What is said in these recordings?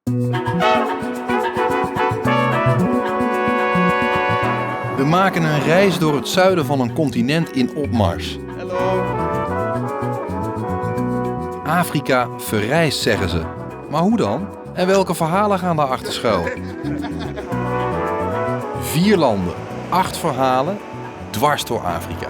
We maken een reis door het zuiden van een continent in opmars. Hallo. Afrika verrijst, zeggen ze. Maar hoe dan? En welke verhalen gaan daarachter schuil? 4 landen, 8 verhalen, dwars door Afrika.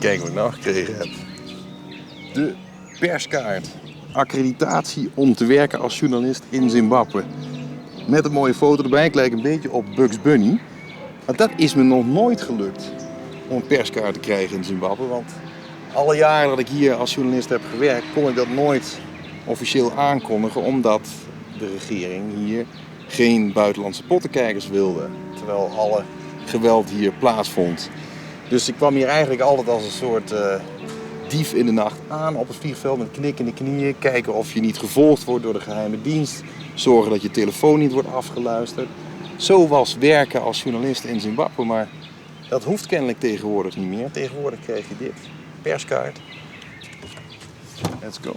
Kijk wat ik nou gekregen heb. De perskaart. Accreditatie om te werken als journalist in Zimbabwe. Met een mooie foto erbij. Ik lijk een beetje op Bugs Bunny. Maar dat is me nog nooit gelukt om een perskaart te krijgen in Zimbabwe. Want alle jaren dat ik hier als journalist heb gewerkt, kon ik dat nooit officieel aankondigen. Omdat de regering hier geen buitenlandse pottenkijkers wilde. Terwijl alle geweld hier plaatsvond. Dus ik kwam hier eigenlijk altijd als een soort dief in de nacht aan op het vliegveld met knikkende knieën. Kijken of je niet gevolgd wordt door de geheime dienst. Zorgen dat je telefoon niet wordt afgeluisterd. Zo was werken als journalist in Zimbabwe, maar dat hoeft kennelijk tegenwoordig niet meer. Tegenwoordig krijg je dit. Perskaart. Let's go.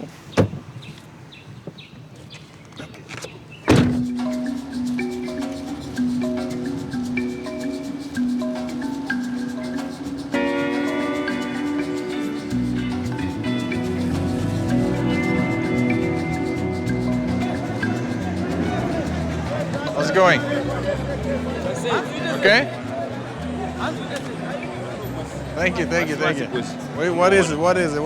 How's it going? Okay? Thank you. Wait, what is it? Deodorant.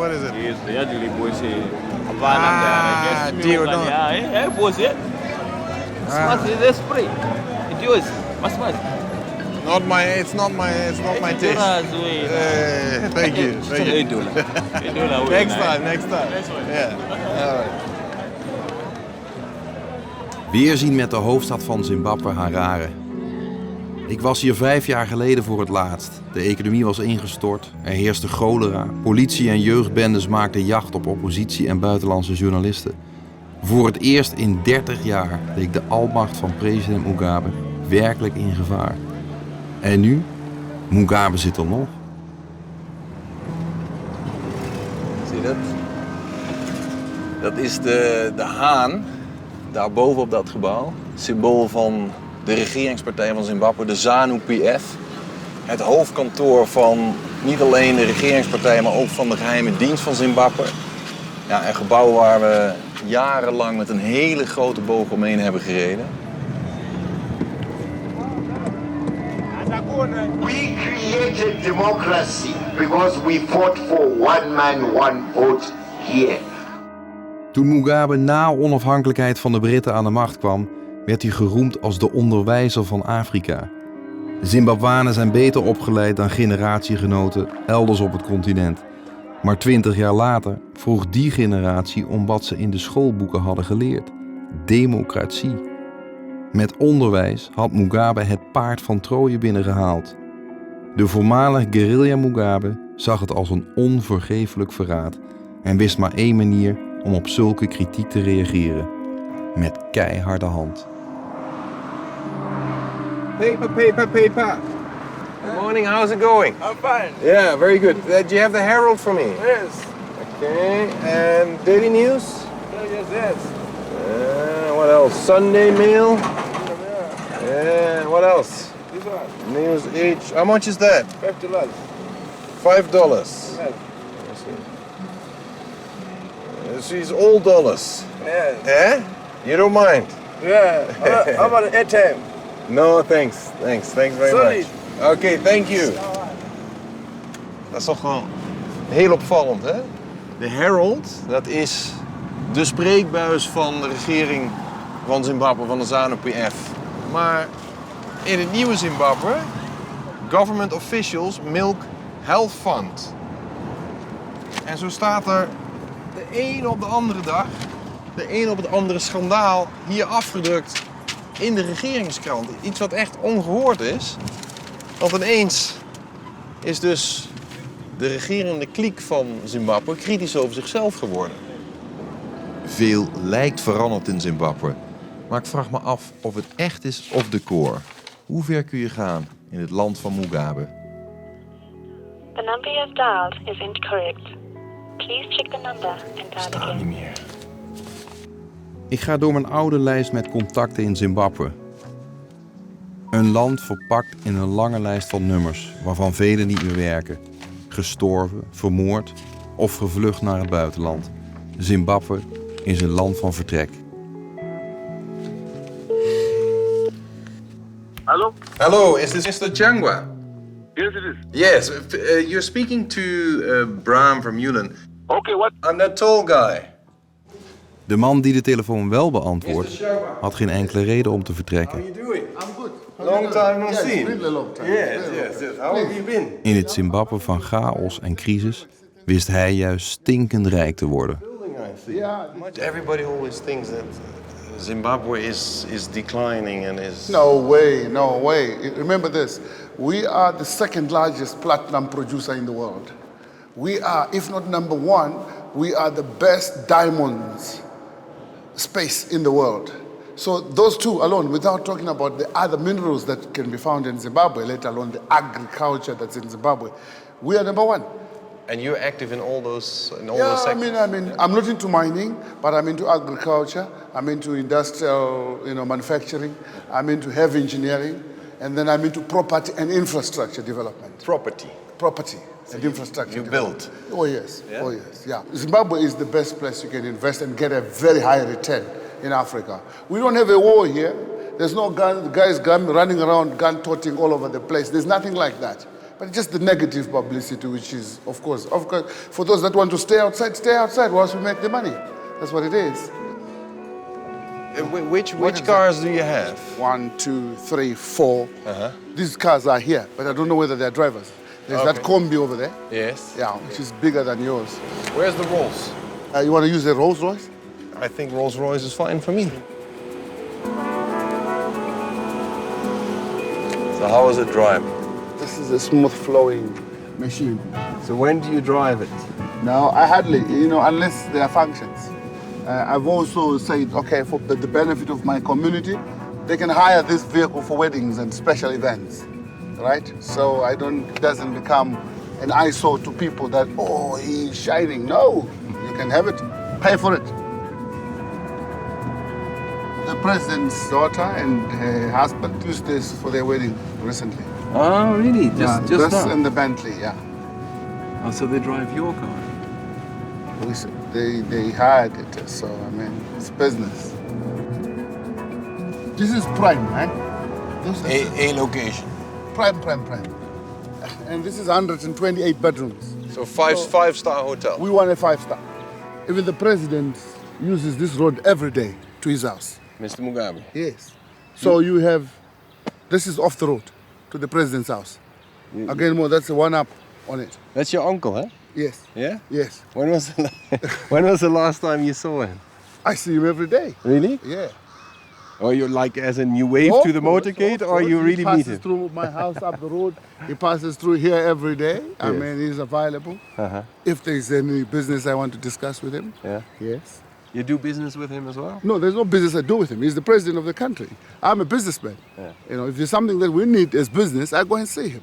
It's not my taste. Thank you. Next time. Yeah. All right. Weer zien met de hoofdstad van Zimbabwe Harare. Ik was hier 5 jaar geleden voor het laatst. De economie was ingestort, er heerste cholera. Politie en jeugdbendes maakten jacht op oppositie en buitenlandse journalisten. Voor het eerst in 30 jaar leek de almacht van president Mugabe werkelijk in gevaar. En nu? Mugabe zit er nog. Zie je dat? Dat is de haan. Daarboven op dat gebouw, symbool van de regeringspartij van Zimbabwe, de ZANU-PF. Het hoofdkantoor van niet alleen de regeringspartij, maar ook van de geheime dienst van Zimbabwe. Ja, een gebouw waar we jarenlang met een hele grote boog omheen hebben gereden. We created democracy because we fought for one man, one vote here. Toen Mugabe na onafhankelijkheid van de Britten aan de macht kwam, werd hij geroemd als de onderwijzer van Afrika. Zimbabwanen zijn beter opgeleid dan generatiegenoten elders op het continent. Maar 20 jaar later vroeg die generatie om wat ze in de schoolboeken hadden geleerd: democratie. Met onderwijs had Mugabe het paard van Troje binnengehaald. De voormalig guerrilla Mugabe zag het als een onvergeeflijk verraad en wist maar één manier om op zulke kritiek te reageren: met keiharde hand. Paper. Good morning, how's it going? I'm fine. Yeah, very good. Do you have the Herald for me? Yes. Okay, and Daily News? Yes. What else? Sunday Mail? Yeah. What else? This one. News Age. How much is that? $50. $5. Yes. These all dollars. Yes. Eh? You don't mind? Yeah. How about an ATM? No, thanks. Thanks very Sorry. much. Okay, thank you. Dat is toch gewoon heel opvallend, hè? De Herald, dat is de spreekbuis van de regering van Zimbabwe, van de ZANU-PF. Maar in het nieuwe Zimbabwe, government officials milk health fund. En zo staat er de een op de andere dag, de een op het andere schandaal hier afgedrukt in de regeringskrant. Iets wat echt ongehoord is. Want ineens is dus de regerende kliek van Zimbabwe kritisch over zichzelf geworden. Veel lijkt veranderd in Zimbabwe. Maar ik vraag me af of het echt is of decor. Hoe ver kun je gaan in het land van Mugabe? The number you have dialed is incorrect. Please check the number and dial Staat again. niet meer. Ik ga door mijn oude lijst met contacten in Zimbabwe. Een land verpakt in een lange lijst van nummers, waarvan velen niet meer werken. Gestorven, vermoord of gevlucht naar het buitenland. Zimbabwe is een land van vertrek. Hello? Hello, is this Mr. Changwa? Yes, it is. Yes, you're speaking to Bram Vermeulen. Okay, what? I'm that tall guy. De man die de telefoon wel beantwoordt, had geen enkele reden om te vertrekken. Long time no see. Really long time. Yes. How have you been? In het Zimbabwe van chaos en crisis wist hij juist stinkend rijk te worden. Everybody always thinks that Zimbabwe is declining and is... No way, no way. Remember this. We are the second largest platinum producer in the world. We are, if not number one, we are the best diamonds space in the world. So those two alone, without talking about the other minerals that can be found in Zimbabwe, let alone the agriculture that's in Zimbabwe, we are number one. And you're active in all those those Yeah, sectors? I mean, I'm not into mining, but I'm into agriculture. I'm into industrial, manufacturing. I'm into heavy engineering, and then I'm into property and infrastructure development. Property and infrastructure. You development. build? Oh yes, Yeah? oh yes, yeah. Zimbabwe is the best place you can invest and get a very high return in Africa. We don't have a war here. There's no guys running around gun-toting all over the place. There's nothing like that. But just the negative publicity, which is, of course, for those that want to stay outside whilst we make the money. That's what it is. Which cars do you have? 1, 2, 3, 4. Uh-huh. These cars are here, but I don't know whether they're drivers. There's that combi over there. Yes. Yeah, which is bigger than yours. Where's the Rolls? You want to use a Rolls Royce? I think Rolls Royce is fine for me. So how is it driving? This is a smooth flowing machine. So when do you drive it? No, I hardly, unless there are functions. I've also said, okay, for the benefit of my community, they can hire this vehicle for weddings and special events, right? So it doesn't become an eyesore to people that, oh, he's shining. No, you can have it, pay for it. The president's daughter and her husband used this for their wedding recently. Oh, really? Just this now? and the Bentley, yeah. Oh, so they drive your car? They hired it, so I mean, it's business. This is prime, right? A location. Prime. And this is 128 bedrooms. So five-star hotel. We want a 5-star. Even the president uses this road every day to his house. Mr. Mugabe. Yes. So this is off the road to the president's house. Again, that's a 1-up on it. That's your uncle, huh? Yes. Yeah? Yes. When was the last time you saw him? I see him every day. Really? Yeah. Or you as in you wave to the motorcade, or you really meet him? He passes through my house up the road. He passes through here every day. I mean, he's available. Uh-huh. If there's any business I want to discuss with him. Yeah. Yes. You do business with him as well? No, there's no business I do with him. He's the president of the country. I'm a businessman. Yeah. If there's something that we need as business, I go and see him.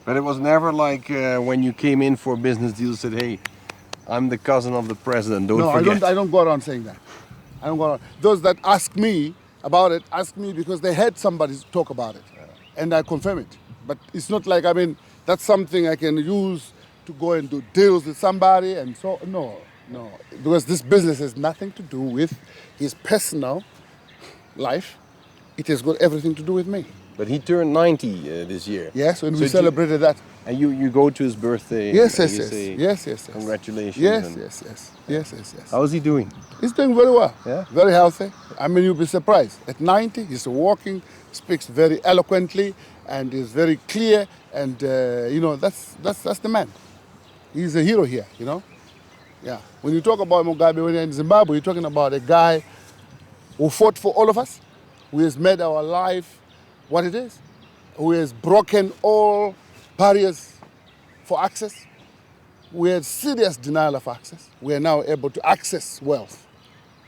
But it was never like when you came in for business deals, said, "Hey, I'm the cousin of the president. Don't forget." I don't go around saying that. I don't go around. Those that ask me about it ask me because they heard somebody talk about it, and I confirm it. But it's not like that's something I can use to go and do deals with somebody, and so no, because this business has nothing to do with his personal life. It has got everything to do with me. But he turned 90 this year. Yes, and So we celebrated that. And you go to his birthday. Yes. and you say, Yes. Congratulations. Yes. How is he doing? He's doing very well. Yeah? Very healthy. I mean, you'll be surprised. At 90, he's walking, speaks very eloquently, and is very clear. And that's the man. He's a hero here. Yeah. When you talk about Mugabe when you're in Zimbabwe, you're talking about a guy who fought for all of us, who has made our life what it is, who has broken all barriers for access. We had serious denial of access. We are now able to access wealth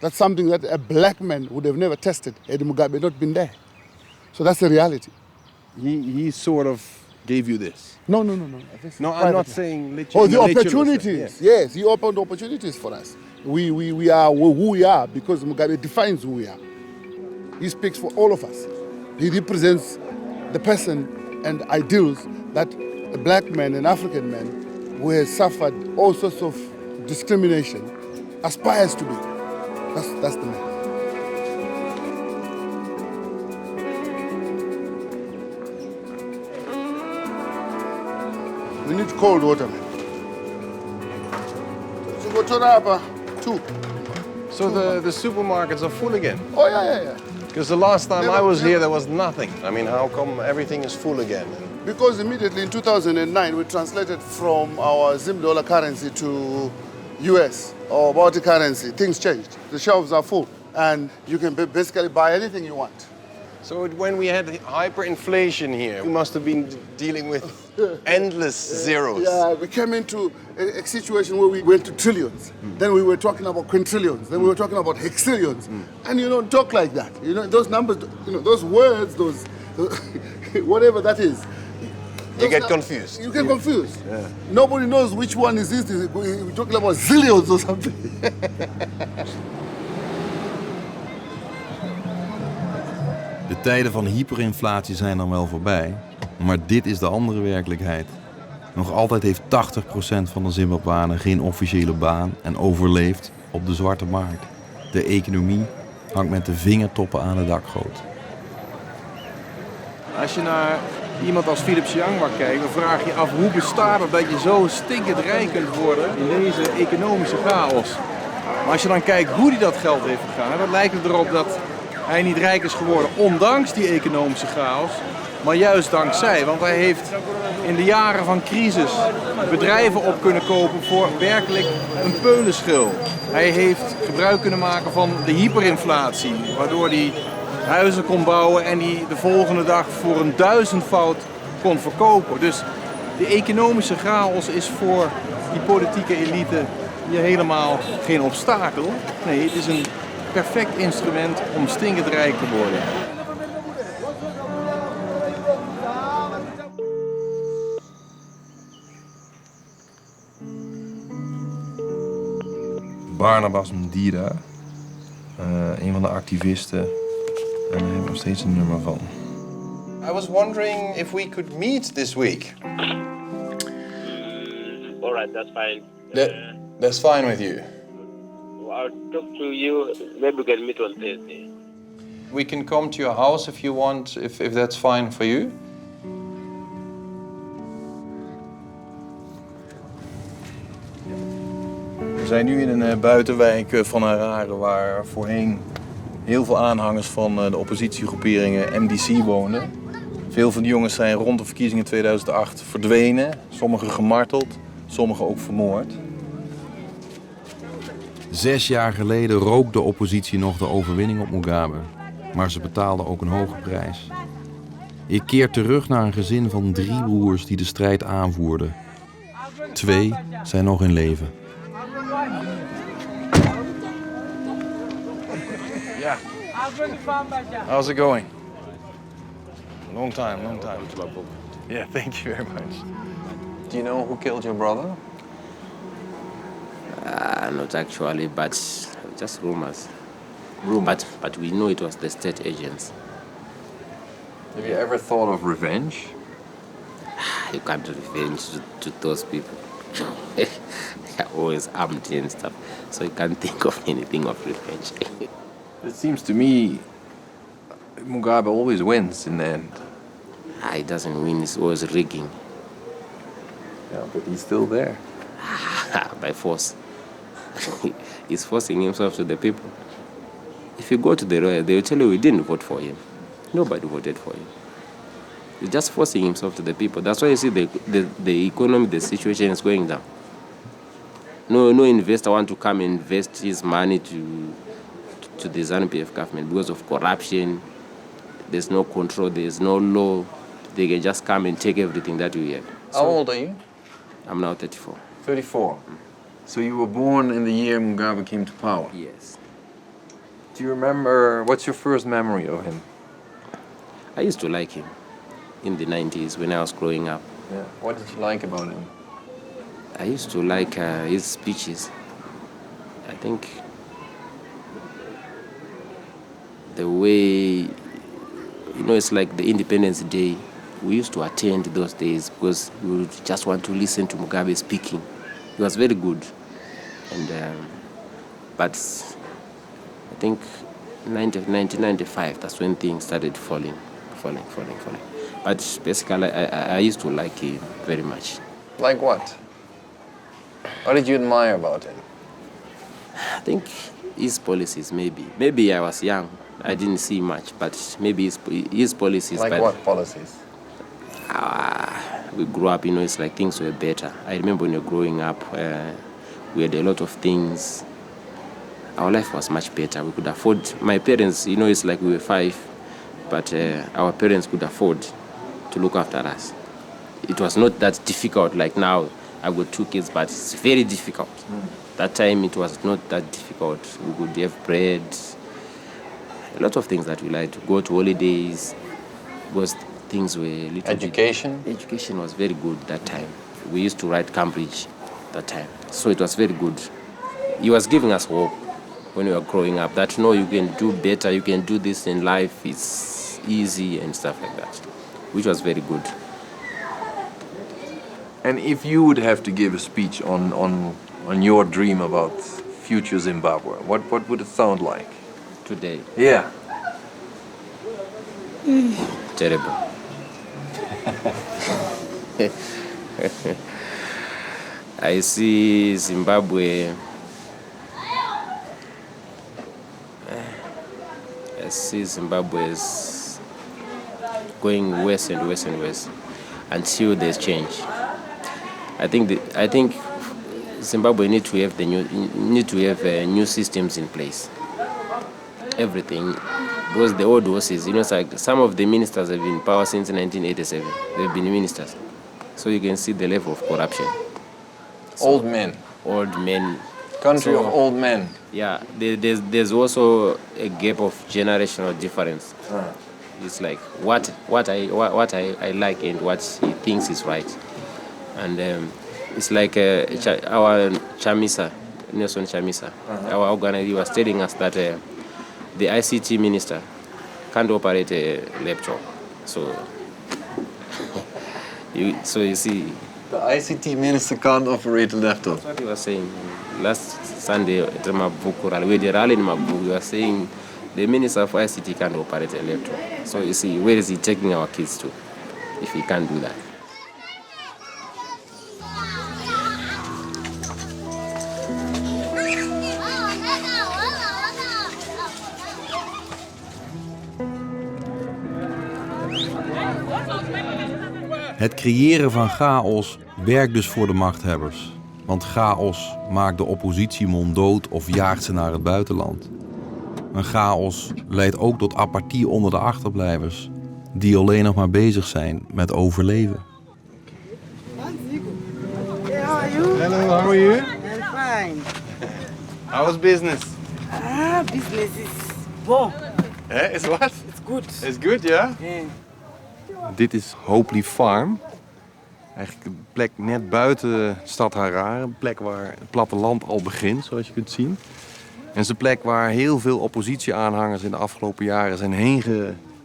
That's something that a black man would have never tested had Mugabe not been there. So that's the reality. He sort of gave you this. No. No, I'm not Privately. saying The opportunities. Yes, he opened opportunities for us. We are who we are because Mugabe defines who we are. He speaks for all of us. He represents the person and ideals that a black man, an African man, who has suffered all sorts of discrimination, aspires to be. That's the man. We need cold water, man. Two. So the supermarkets are full again? Oh, yeah. Because the last time I was here, there was nothing. I mean, how come everything is full again? Because immediately in 2009, we translated from our Zim dollar currency to US or Baltic currency. Things changed. The shelves are full, and you can basically buy anything you want. So when we had hyperinflation here, we must have been dealing with endless zeros. Yeah, we came into a situation where we went to trillions. Then we were talking about quintillions. Then we were talking about hexillions. And you don't talk like that. You know, those numbers, you know, those words, those whatever that is. You get confused. You get confused. Yeah. Nobody knows which one is this. We're talking about zillions or something. De tijden van hyperinflatie zijn dan wel voorbij, maar dit is de andere werkelijkheid. Nog altijd heeft 80% van de Zimbabwanen geen officiële baan en overleeft op de zwarte markt. De economie hangt met de vingertoppen aan de dakgoot. Als je naar iemand als Philip Siangwa kijkt, dan vraag je af hoe bestaat het dat je zo stinkend rijk kunt worden in deze economische chaos. Maar als je dan kijkt hoe hij dat geld heeft vergaan, dan lijkt het erop dat hij niet rijk is geworden ondanks die economische chaos, maar juist dankzij. Want hij heeft in de jaren van crisis bedrijven op kunnen kopen voor werkelijk een peulenschil. Hij heeft gebruik kunnen maken van de hyperinflatie, waardoor hij huizen kon bouwen en die de volgende dag voor een 1000-fout kon verkopen. Dus de economische chaos is voor die politieke elite hier helemaal geen obstakel. Nee, het is een perfect instrument om stinkend rijk te worden. Barnabas Mdira, een van de activisten, en daar heb ik nog steeds een nummer van. I was wondering if we could meet this week. All right, that's fine. That's fine with you. I'll talk to you. Maybe we can meet on Thursday. We can come to your house if you want, if that's fine for you. We zijn nu in een buitenwijk van Harare waar voorheen heel veel aanhangers van de oppositiegroeperingen MDC woonden. Veel van die jongens zijn rond de verkiezingen 2008 verdwenen, sommigen gemarteld, sommigen ook vermoord. 6 jaar geleden rook de oppositie nog de overwinning op Mugabe, maar ze betaalden ook een hoge prijs. Ik keer terug naar een gezin van 3 broers die de strijd aanvoerden. 2 zijn nog in leven. Yeah. How's it going? Long time. Yeah, thank you very much. Do you know who killed your brother? Not actually, but just rumors. But we know it was the state agents. Have you ever thought of revenge? You can't revenge to those people. They're always armed and stuff, so you can't think of anything of revenge. It seems to me Mugabe always wins in the end. He doesn't win, it's always rigging. Yeah, but he's still there. By force. He's forcing himself to the people. If you go to the royal, they will tell you we didn't vote for him. Nobody voted for him. He's just forcing himself to the people. That's why you see the economy, the situation is going down. No investor want to come and invest his money to the ZANU-PF government because of corruption. There's no control, there's no law. They can just come and take everything that we have. How old are you? I'm now 34. 34. So you were born in the year Mugabe came to power? Yes. Do you remember, what's your first memory of him? I used to like him in the 90s when I was growing up. Yeah. What did you like about him? I used to like his speeches. I think the way, it's like the Independence Day. We used to attend those days because we would just want to listen to Mugabe speaking. He was very good. And but I think 1995, that's when things started falling. But basically, I used to like him very much. Like what? What did you admire about him? I think his policies, maybe. Maybe I was young. I didn't see much, but maybe his policies. Like what policies? We grew up, it's like things were better. I remember when we were growing up, we had a lot of things. Our life was much better. We could afford, my parents, it's like we were 5, but our parents could afford to look after us. It was not that difficult like now. I've got 2 kids, but it's very difficult. That time it was not that difficult. We could have bread, a lot of things that we liked. To go to holidays, because things were a little Education? Education was very good that time. We used to write Cambridge that time. So it was very good. He was giving us hope when we were growing up, that you can do better, you can do this in life, it's easy and stuff like that, which was very good. And if you would have to give a speech on your dream about future Zimbabwe, what would it sound like? Today? Yeah. Terrible. I see Zimbabwe. I see Zimbabwe is going worse and worse and worse until there's change. I think Zimbabwe need to have new systems in place. Everything, because the old horses, it's like some of the ministers have been in power since 1987. They've been ministers, so you can see the level of corruption. Old men. Country of old men. Yeah, there's also a gap of generational difference. It's like what I like and what he thinks is right, and it's like our Chamisa, Nelson Chamisa, our organizer, he was telling us that the ICT minister can't operate a laptop, so you see. The ICT minister can't operate a laptop. That's what he was saying. Last Sunday at Mabukura, we did rally in Mabu, we were saying the minister for ICT can't operate a laptop. So you see, where is he taking our kids to if he can't do that? Het creëren van chaos werkt dus voor de machthebbers. Want chaos maakt de oppositie monddood of jaagt ze naar het buitenland. Een chaos leidt ook tot apathie onder de achterblijvers, die alleen nog maar bezig zijn met overleven. Hello, how are you? I'm fine. How's business? Business is bon. Eh, is what? It's good. It's good, yeah? Yeah. Dit is Hopely Farm. Eigenlijk een plek net buiten de stad Harare. Een plek waar het platteland al begint, zoals je kunt zien. En het is een plek waar heel veel oppositieaanhangers in de afgelopen jaren zijn heen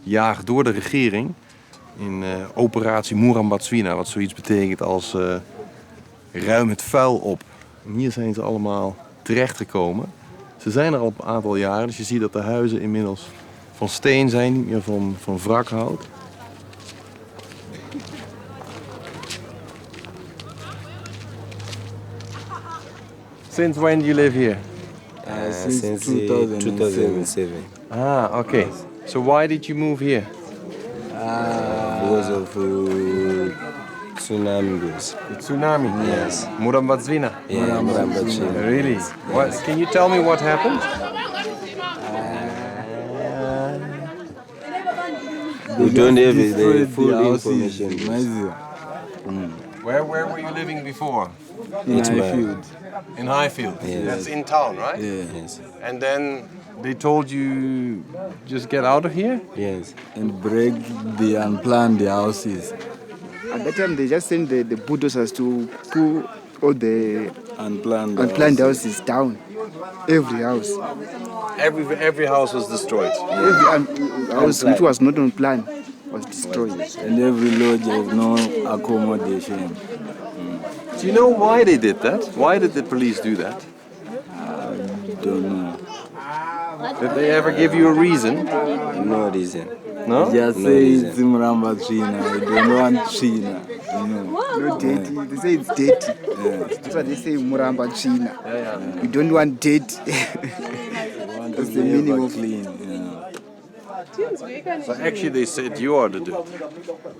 gejaagd door de regering. In operatie Murambatswina, wat zoiets betekent als ruim het vuil op. En hier zijn ze allemaal terechtgekomen. Ze zijn er al een aantal jaren, dus je ziet dat de huizen inmiddels van steen zijn, niet meer van wrakhout. Since when do you live here? Since 2007. Ah, okay. So why did you move here? Because of tsunami. The tsunami? Yes. Murambatswina? Yeah, Murambatswina. Really? What, can you tell me what happened? We don't have the full information. Where were you living before? In Highfield. In Highfield. Yes. That's in town, right? Yes. And then they told you just get out of here? Yes. And break the unplanned houses. At that time, they just sent the bulldozers to pull all the Unplanned houses down. Every house. Every house was destroyed. Every house which was not on plan was destroyed. And every lodge has no accommodation. Do you know why they did that? Why did the police do that? Don't know. Did they ever give you a reason? No reason. No? Just No say reason. it's Mramba China. I don't want China. You know. No dirty. They say it's dirty. That's why they say Muramba China. We don't want dirty. That's the meaning of clean. So actually they said you are the dirt.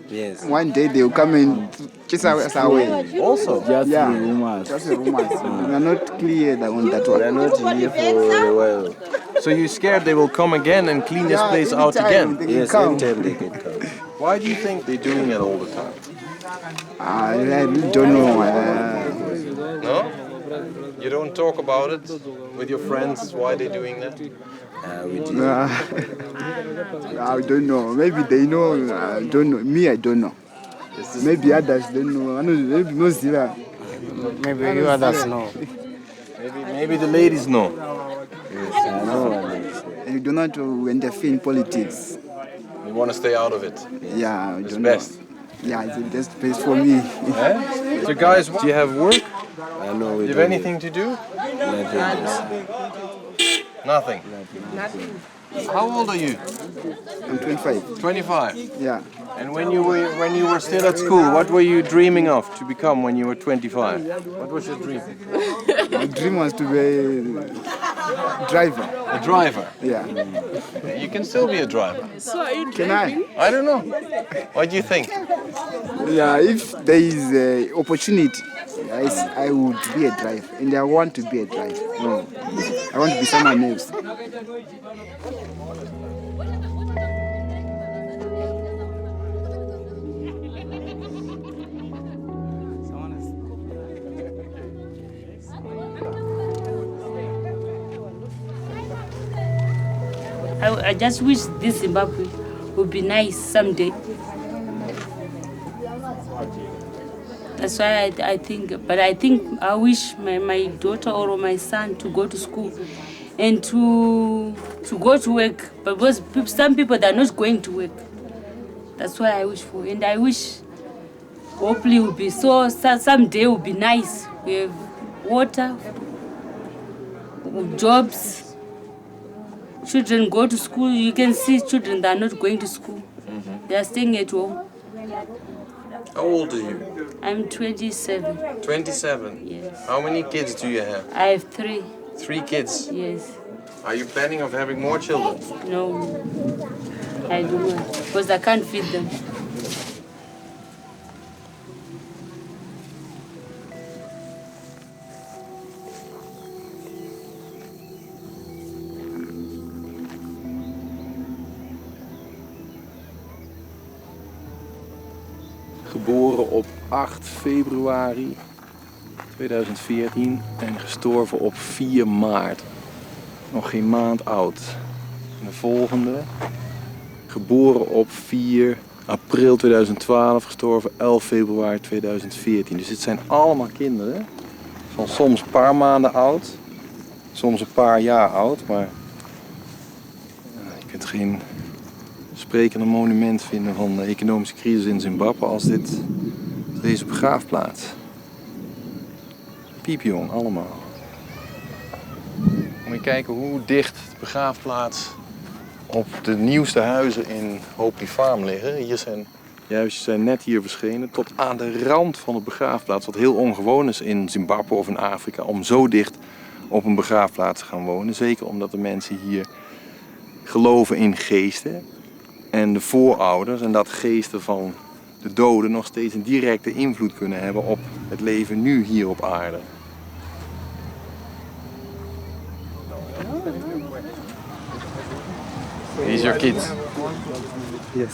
Yes. One day they will come and chase us away. Also? Just Yeah. rumors. Just rumors. We are not clear on that one. We are not here for a while. So you're scared they will come again and clean this place out again? Yes, anytime they can come. Why do you think they're doing it all the time? I really don't know. No? You don't talk about it with your friends why they're doing that? We do. I don't know. Maybe they know. I don't know. Me, I don't know. Maybe others don't know. I know. Maybe most Zira. Maybe you others know. Maybe the ladies know. Yes, I know. You do not interfere in politics. You want to stay out of it. Yeah, I It's don't best. know. Yeah, it's the best place for me. Eh? So guys, do you have work? I know. Do you have anything to do? Nothing. How old are you? I'm 25. 25. Yeah. And when you were still at school, what were you dreaming of to become when you were 25? What was your dream? My dream was to be a driver. A driver. Yeah. You can still be a driver. Can I? I don't know. What do you think? Yeah, if there is an opportunity, I would be a driver, and I want to be a driver. No, I want to be someone else. I just wish this Zimbabwe would be nice someday. That's why I think, but I wish my daughter or my son to go to school and to go to work. But because some people, they're not going to work. That's what I wish for. And I wish, hopefully, it will be someday it will be nice. We have water, jobs. Children go to school. You can see children that are not going to school. They are staying at home. How old are you? I'm 27. 27? Yes. How many kids do you have? I have 3. 3 kids? Yes. Are you planning of having more children? No, I do not, because I can't feed them. Geboren op 8 februari 2014 en gestorven op 4 maart. Nog geen maand oud. En de volgende, geboren op 4 april 2012, gestorven 11 februari 2014. Dus dit zijn allemaal kinderen van soms een paar maanden oud, soms een paar jaar oud, maar je kunt geen sprekende monument vinden van de economische crisis in Zimbabwe als deze begraafplaats. Piepjong, allemaal. Moet je kijken hoe dicht de begraafplaats op de nieuwste huizen in Hopi Farm liggen. Hier zijn net hier verschenen, tot aan de rand van de begraafplaats. Wat heel ongewoon is in Zimbabwe of in Afrika, om zo dicht op een begraafplaats te gaan wonen. Zeker omdat de mensen hier geloven in geesten. En de voorouders en dat geesten van de doden nog steeds een directe invloed kunnen hebben op het leven nu hier op aarde. These your kids? Yes.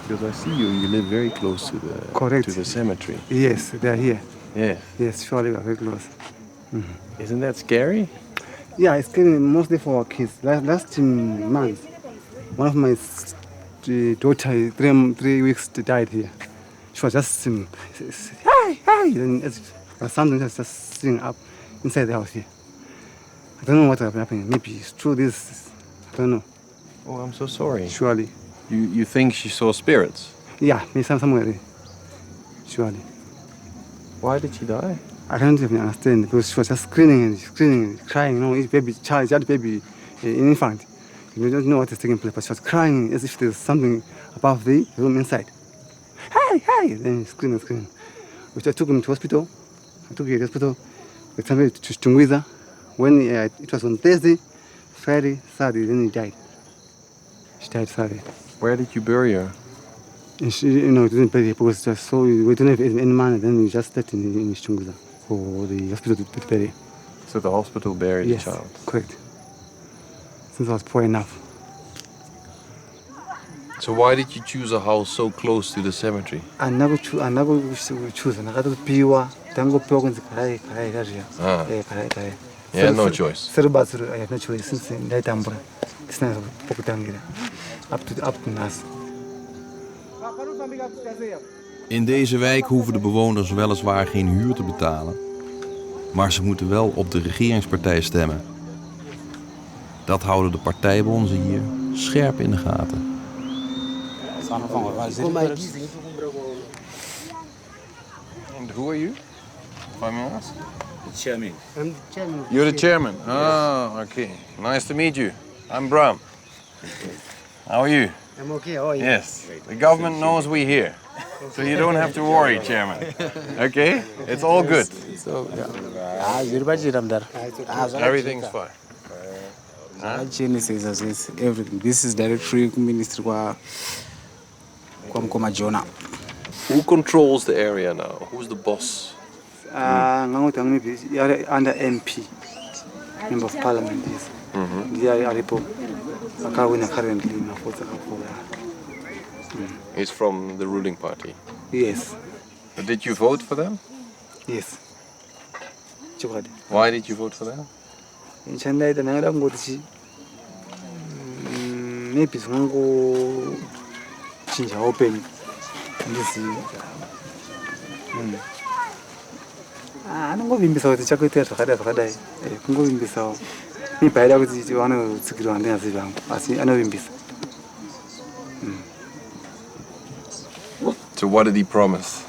Because I see you live very close to the Correct. to the cemetery. Yes, they are here. Yes. Yes, surely we are very close. Isn't that scary? Yeah, it's scary mostly for our kids. Last month, one of my daughter, 3 weeks, died here. She was just hi, and something just sitting up inside the house here. I don't know what happened. Maybe it's true. This, I don't know. Oh, I'm so sorry. Surely. You think she saw spirits? Yeah, maybe somewhere there. Surely. Why did she die? I can't even understand because she was just screaming and crying. You know, each baby child, that baby, infant. You don't know what is taking place, but she was crying as if there's something above the room inside. Hey! Then screaming. Which I took him to hospital. I took her to the hospital. We transferred to Chungwiza. When it was on Thursday, Friday, Saturday, then he died. She died Saturday. Where did you bury her? And she, it didn't pay because just so we didn't have any money. Then we just left in Chungwiza for the hospital to bury. So the hospital buried Yes, the child? Correct. Since I was poor enough. So why did you choose a house so close to the cemetery? I never choose. I got to piwa. Tango piwa kunzi karai. Karai. Yeah, no choice. I have no choice since that time. It's not up to us. In deze wijk hoeven de bewoners weliswaar geen huur te betalen, maar ze moeten wel op de regeringspartij stemmen. Dat houden de partijbonzen hier scherp in de gaten. And who are you? If I may ask? The chairman. I'm the chairman. You're the chairman? Oh, okay. Nice to meet you. I'm Bram. How are you? I'm okay. How are you? Yes. The government knows we're here. So you don't have to worry, Chairman. Okay? It's all good. So, Everything's fine. Everything. This is directory ministry kwa Mkoma. Who controls the area now? Who's the boss? Under MP, Member of Parliament. Yes. He's from the ruling party. Yes. But did you vote for them? Yes. Why did you vote for them? Maybe songo change open this anongo vimbisa kuti chakuita zvakadai kungovimbisa mibhaida kuti vanotsikirwa ndeazivi vangu asi anovimbisa. So what did he promise?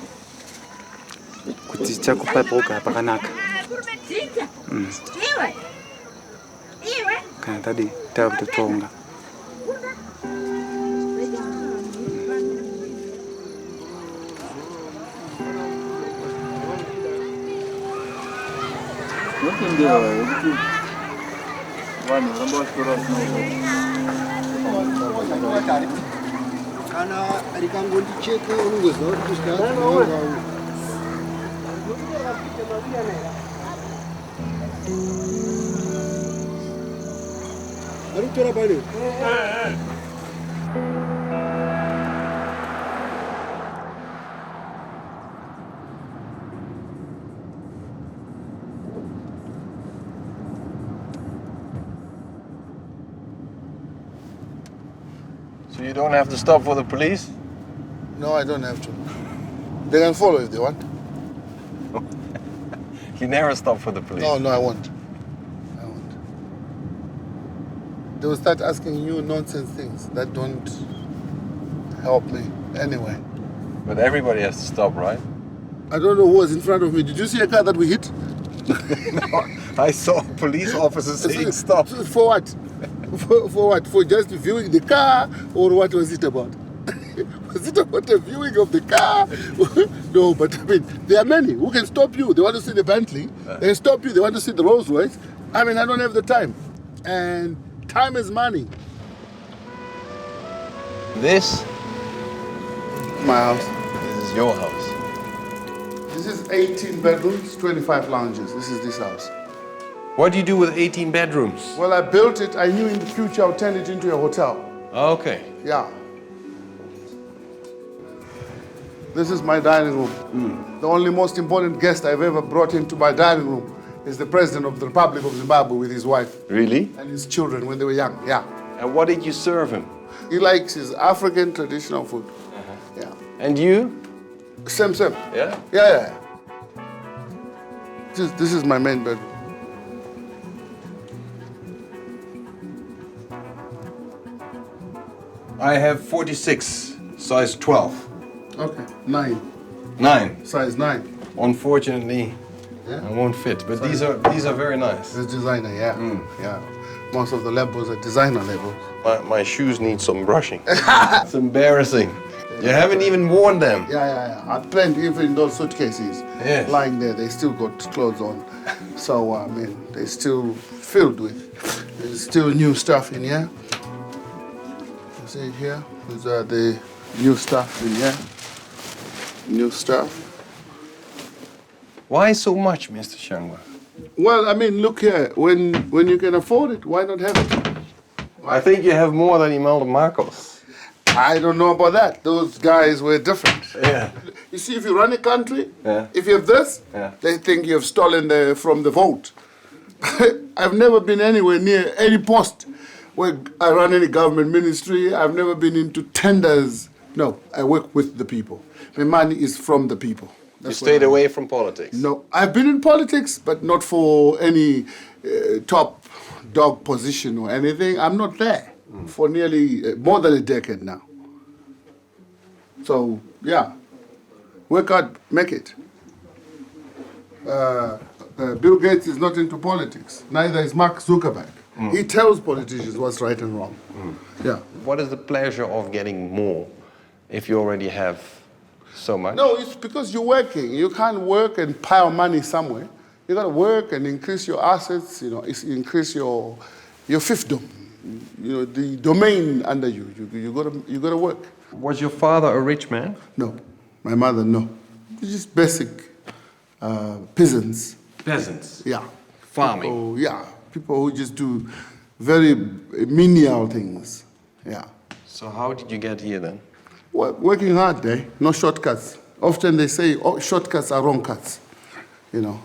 Kuti chakupa pogara pakanaka kana tadi takutotonga. Kana rikangondicheka unongoziva kuti kusina ari kutora pane. So you don't have to stop for the police? No, I don't have to. They can follow if they want. You never stop for the police? No, I won't. They will start asking you nonsense things that don't help me anyway. But everybody has to stop, right? I don't know who was in front of me. Did you see a car that we hit? No, I saw police officers saying stop. For what? For what? For just viewing the car, or what was it about? Was it about the viewing of the car? No, but I mean, there are many who can stop you. They want to see the Bentley. They can stop you. They want to see the Rolls Royce. I mean, I don't have the time. And time is money. This? My house. This is your house. This is 18 bedrooms, 25 lounges. This is this house. What do you do with 18 bedrooms? Well, I built it. I knew in the future I would turn it into a hotel. Okay. Yeah. This is my dining room. The only most important guest I've ever brought into my dining room is the President of the Republic of Zimbabwe with his wife. Really? And his children when they were young, yeah. And what did you serve him? He likes his African traditional food. Yeah. And you? Same. Yeah? Yeah. This is my main bedroom. I have 46, size 12. Okay, 9. 9. Size 9. Unfortunately, Yeah? I won't fit, but these are very nice. It's designer, yeah. Yeah. Most of the labels are designer labels. My shoes need some brushing. It's embarrassing. You haven't even worn them. Yeah. I planned even those suitcases Yes. lying there. They still got clothes on. So, I mean, they're still filled with, there's still new stuff in here. You see here? These are the new stuff in here. New stuff. Why so much, Mr. Shangwa? Well, I mean, look here. When you can afford it, why not have it? I think you have more than Imelda Marcos. I don't know about that. Those guys were different. Yeah. You see, if you run a country, Yeah. if you have this, Yeah. they think you have stolen from the vote. I've never been anywhere near any post where I run any government ministry. I've never been into tenders. No, I work with the people. My money is from the people. You stayed away from politics. No, I've been in politics, but not for any top dog position or anything. I'm not there for nearly more than a decade now. So, yeah, work hard, make it. Bill Gates is not into politics. Neither is Mark Zuckerberg. He tells politicians what's right and wrong. Yeah. What is the pleasure of getting more if you already have so much? No, it's because you're working. You can't work and pile money somewhere. You got to work and increase your assets. Increase your fiefdom. The domain under you. You got to work. Was your father a rich man? No, my mother, no. Just basic peasants. Peasants. Yeah. Farming. People who just do very menial things. Yeah. So how did you get here then? Well, working hard, no shortcuts. Often they say shortcuts are wrong cuts.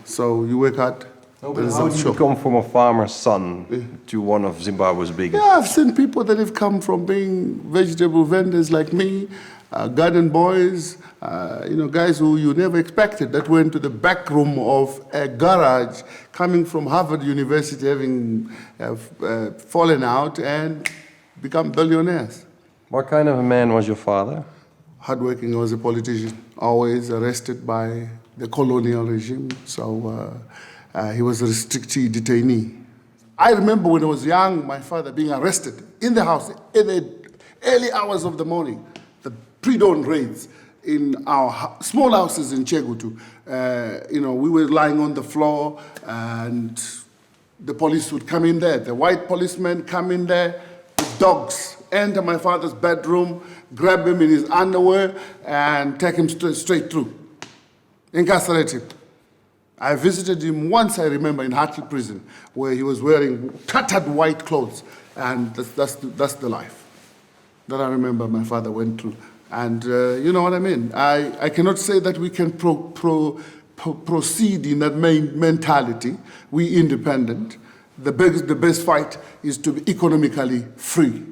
So you work hard. No, but how did you come from a farmer's son to one of Zimbabwe's biggest? Yeah, I've seen people that have come from being vegetable vendors like me, garden boys, guys who you never expected that went to the back room of a garage coming from Harvard University having fallen out and become billionaires. What kind of a man was your father? Hardworking, he was a politician, always arrested by the colonial regime, so he was a restricted detainee. I remember when I was young, my father being arrested in the house in the early hours of the morning, the pre-dawn raids in our small houses in Chegutu. We were lying on the floor and the police would come in there. The white policemen come in there, the dogs enter my father's bedroom, grab him in his underwear and take him straight through, incarcerate him. I visited him once, I remember, in Hartley prison, where he was wearing tattered white clothes, and that's the life that I remember my father went through. And you know what I mean? I cannot say that we can proceed in that mentality. We independent. The best fight is to be economically free.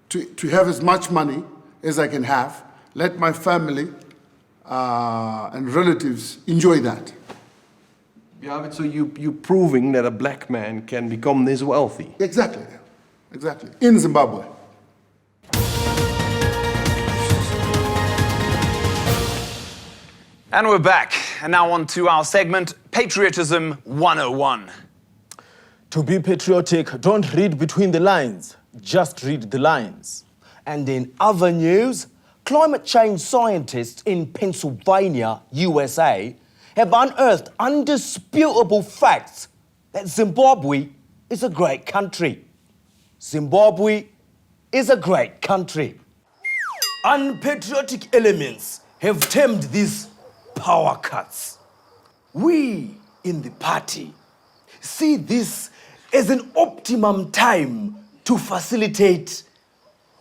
To have as much money as I can have, let my family and relatives enjoy that. Yeah, but so you're proving that a black man can become this wealthy. Exactly. In Zimbabwe. And we're back. And now on to our segment, Patriotism 101. To be patriotic, don't read between the lines, just read the lines. And in other news, climate change scientists in Pennsylvania, USA, have unearthed undisputable facts that Zimbabwe is a great country. Zimbabwe is a great country. Unpatriotic elements have termed these power cuts. We in the party see this as an optimum time to facilitate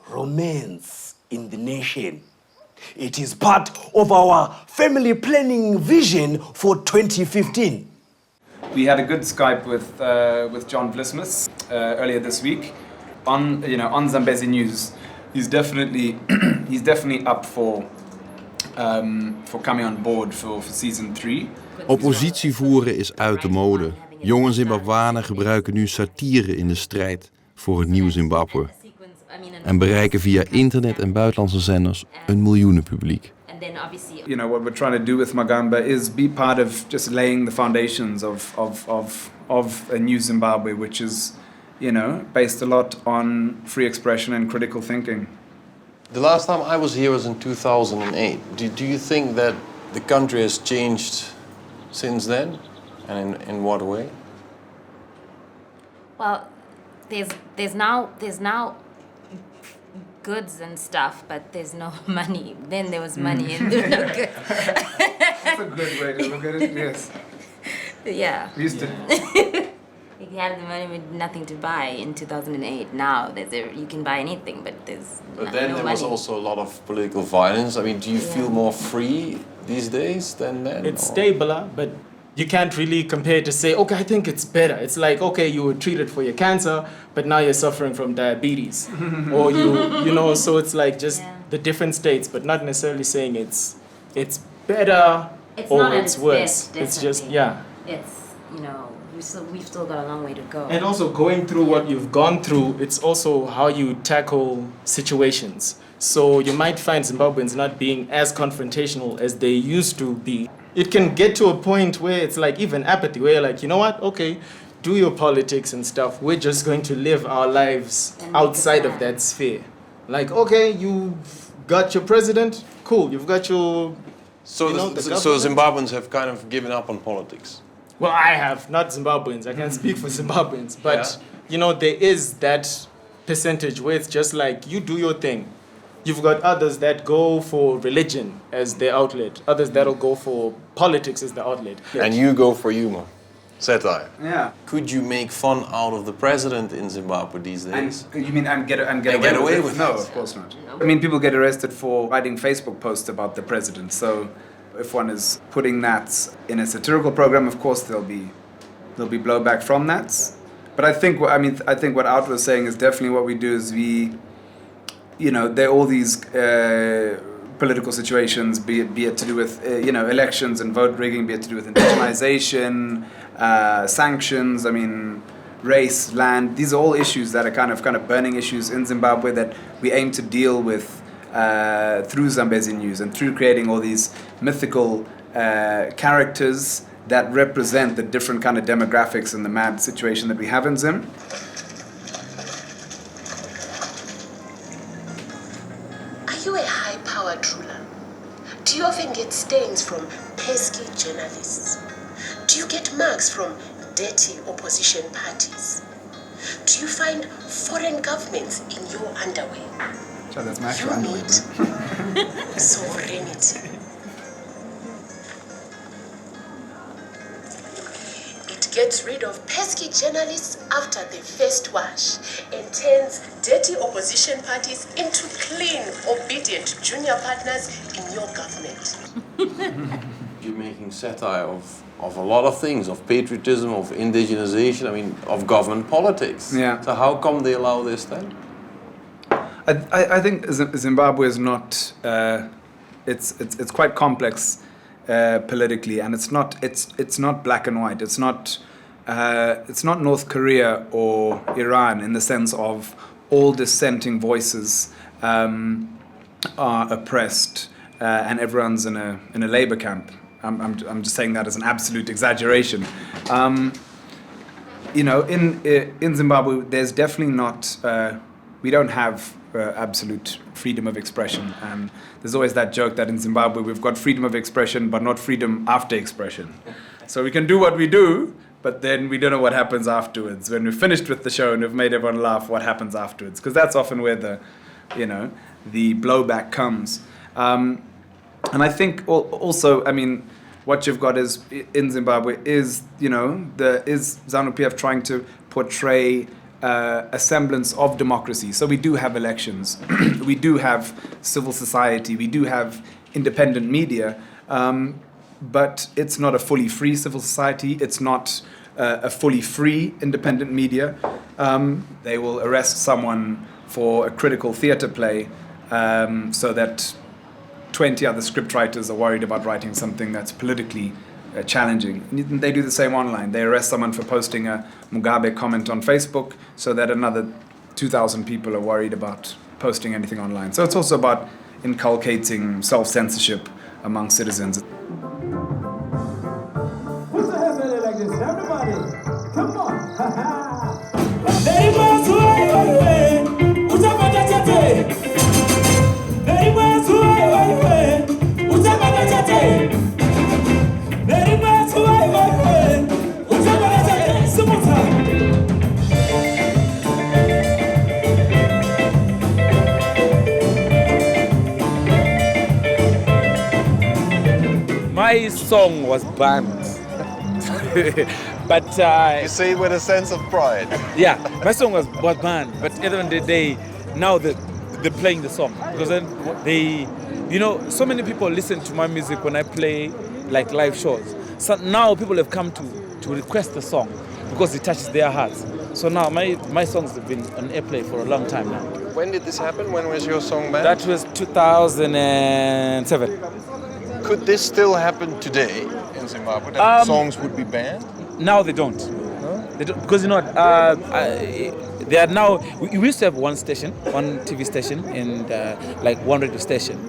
romance in the nation. It is part of our family planning vision for 2015. We had a good Skype with John Vlismus earlier this week on Zambezi News. He's definitely up for coming on board for season 3. Oppositie voeren is uit de mode. Jonge Zimbabwanen gebruiken nu satire in de strijd voor het nieuwe Zimbabwe. En bereiken via internet en buitenlandse zenders een miljoenenpubliek. What we're trying to do with Mugabe is be part of just laying the foundations of a new Zimbabwe, which is, based a lot on free expression and critical thinking. The last time I was here was in 2008. Do you think that the country has changed since then? And in what way? Well, there's now goods and stuff, but there's no money. Then there was money and there's no goods. That's a good way to look at it, yes. Yeah. We used to... You had the money with nothing to buy in 2008. Now you can buy anything, but there's But then no there money. was also a lot of political violence. I mean, do you feel more free these days than then? It's stabler, but you can't really compare to say, okay, I think it's better. It's like, okay, you were treated for your cancer, but now you're suffering from diabetes. Or so it's like just the different states, but not necessarily saying it's better or it's worse. Best, it's just, It's, we've still got a long way to go. And also going through what you've gone through, it's also how you tackle situations. So you might find Zimbabweans not being as confrontational as they used to be. It can get to a point where it's like even apathy, where you're like, you know what, okay, do your politics and stuff. We're just going to live our lives outside of that sphere. Like, okay, you've got your president, cool, you've got your... So Zimbabweans have kind of given up on politics? Well, I have, not Zimbabweans. I can't speak for Zimbabweans. But, there is that percentage where it's just like, you do your thing. You've got others that go for religion as their outlet. Others that'll go for politics as the outlet. And you go for humor, satire. Yeah. Could you make fun out of the president in Zimbabwe these days? You mean get away with it? No, of course not. I mean, people get arrested for writing Facebook posts about the president. So if one is putting that in a satirical program, of course there'll be blowback from that. But I think what Out was saying is definitely what we do is there are all these political situations, be it to do with elections and vote rigging, be it to do with indigenization, sanctions. I mean, race, land. These are all issues that are kind of burning issues in Zimbabwe that we aim to deal with through Zambezi News and through creating all these mythical characters that represent the different kind of demographics and the mad situation that we have in Zim. Are you a high-powered ruler? Do you often get stains from pesky journalists? Do you get marks from dirty opposition parties? Do you find foreign governments in your underwear? So that's my actual underwear. Sovereignty. It gets rid of pesky journalists after the first wash and turns dirty opposition parties into clean, obedient junior partners in your government. You're making satire of a lot of things, of patriotism, of indigenization, of government politics. Yeah. So how come they allow this then? I think Zimbabwe is not. It's quite complex politically, and it's not black and white. It's not North Korea or Iran in the sense of all dissenting voices are oppressed and everyone's in a labor camp. I'm just saying that as an absolute exaggeration. In Zimbabwe, there's definitely not. We don't have absolute freedom of expression, and there's always that joke that in Zimbabwe we've got freedom of expression but not freedom after expression. So we can do what we do, but then we don't know what happens afterwards. When we're finished with the show and we've made everyone laugh, what happens afterwards? Because that's often where the blowback comes. And I think also, what you've got is in Zimbabwe is ZANU-PF trying to portray a semblance of democracy. So we do have elections, we do have civil society, we do have independent media, but it's not a fully free civil society, it's not a fully free independent media. They will arrest someone for a critical theatre play so that 20 other scriptwriters are worried about writing something that's politically challenging. They do the same online. They arrest someone for posting a Mugabe comment on Facebook so that another 2,000 people are worried about posting anything online. So it's also about inculcating self-censorship among citizens. Put your hands together like this, everybody. Come on. My song was banned. But you say it with a sense of pride. Yeah, my song was banned. But at the end of the day, now they're playing the song because then they, you know, so many people listen to my music when I play like live shows. So now people have come to request the song because it touches their hearts. So now my songs have been on airplay for a long time now. When did this happen? When was your song banned? That was 2007. Could this still happen today in Zimbabwe, that songs would be banned? Now they don't. No? They don't, because you know what, they are now, we used to have one station, one TV station and like one radio station.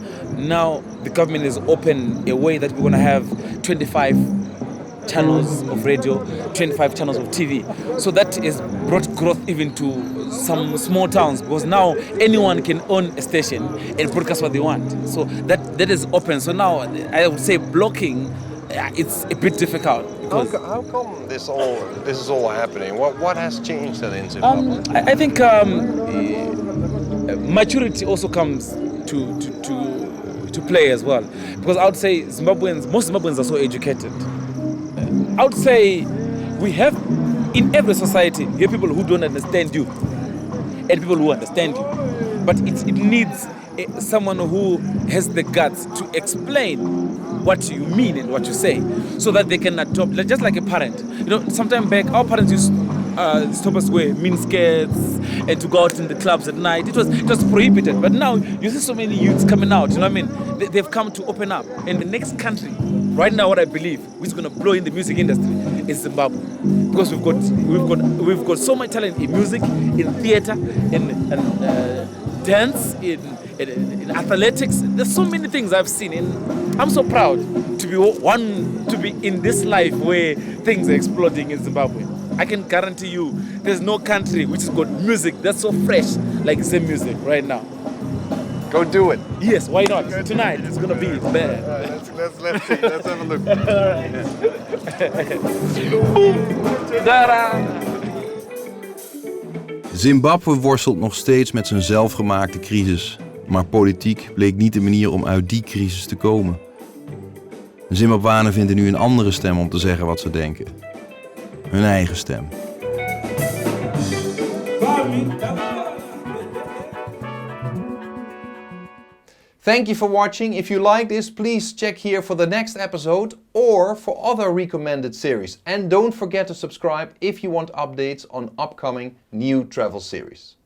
Now the government has opened a way that we're going to have 25 channels of radio, 25 channels of TV. So that has brought growth even to some small towns because now anyone can own a station and broadcast what they want. So that is open. So now I would say blocking, it's a bit difficult. Because how come this is all happening? What has changed then in Zimbabwe? I think maturity also comes to play as well. Because I would say most Zimbabweans are so educated. I would say we have, in every society, you have people who don't understand you and people who understand you. But it needs someone who has the guts to explain what you mean and what you say so that they can adopt, just like a parent. You know, sometime back, our parents used to stop us to wear miniskirts and to go out in the clubs at night. It was prohibited. But now you see so many youths coming out, you know what I mean? They've come to open up. And the next country, right now what I believe, which is going to blow in the music industry is Zimbabwe. Because we've got so much talent in music, in theater, in dance, in athletics. There's so many things I've seen, and I'm so proud to be in this life where things are exploding in Zimbabwe. I can guarantee you there's no country which has got music that's so fresh like Zim music right now. Go do it. Yes, why not? Tonight it's gonna be there. Let's see. Let's have a look. Zimbabwe worstelt nog steeds met zijn zelfgemaakte crisis. Maar politiek bleek niet de manier om uit die crisis te komen. Zimbabwanen vinden nu een andere stem om te zeggen wat ze denken. Hun eigen stem. Thank you for watching. If you like this, please check here for the next episode or for other recommended series. And don't forget to subscribe if you want updates on upcoming new travel series.